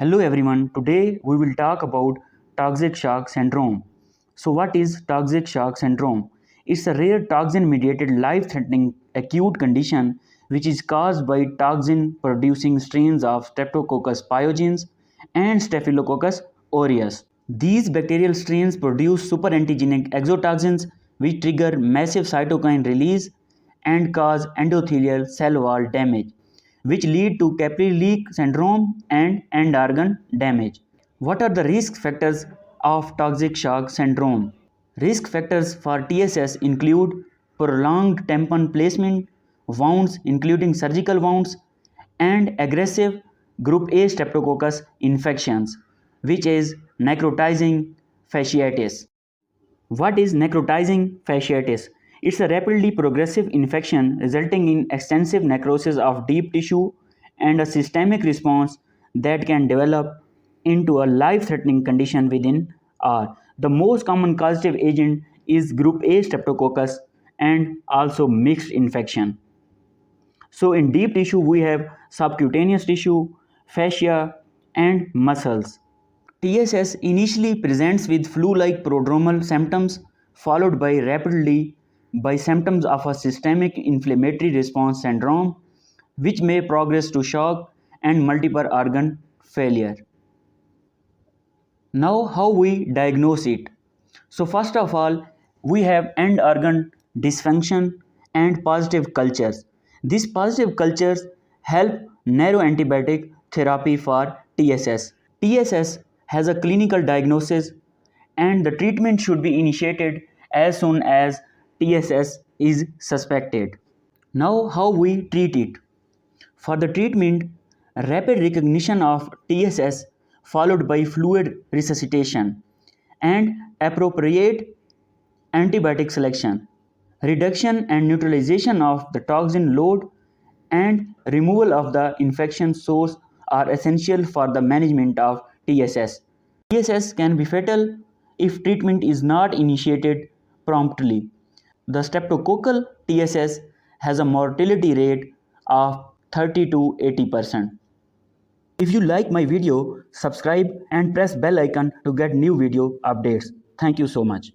Hello everyone, today we will talk about toxic shock syndrome. So what is toxic shock syndrome? It's a rare toxin-mediated life-threatening acute condition which is caused by toxin-producing strains of Streptococcus pyogenes and Staphylococcus aureus. These bacterial strains produce superantigenic exotoxins which trigger massive cytokine release and cause endothelial cell wall damage, which lead to capillary leak syndrome and end organ damage. What are the risk factors of toxic shock syndrome? Risk factors for TSS include prolonged tampon placement, wounds including surgical wounds, and aggressive group A streptococcus infections, which is necrotizing fasciitis. What is necrotizing fasciitis? It's a rapidly progressive infection resulting in extensive necrosis of deep tissue and a systemic response that can develop into a life-threatening condition within hours. The most common causative agent is group A streptococcus and also mixed infection. So in deep tissue we have subcutaneous tissue, fascia and muscles. TSS initially presents with flu-like prodromal symptoms followed by rapidly by symptoms of a systemic inflammatory response syndrome which may progress to shock and multiple organ failure. Now how we diagnose it? So first of all, we have end organ dysfunction and positive cultures. These positive cultures help narrow antibiotic therapy for TSS. TSS has a clinical diagnosis and the treatment should be initiated as soon as TSS is suspected. Now how we treat it? For the treatment, rapid recognition of TSS followed by fluid resuscitation and appropriate antibiotic selection, reduction and neutralization of the toxin load and removal of the infection source are essential for the management of TSS. TSS can be fatal if treatment is not initiated promptly. The streptococcal TSS has a mortality rate of 30 to 80%. If you like my video, subscribe and press bell icon to get new video updates. Thank you so much.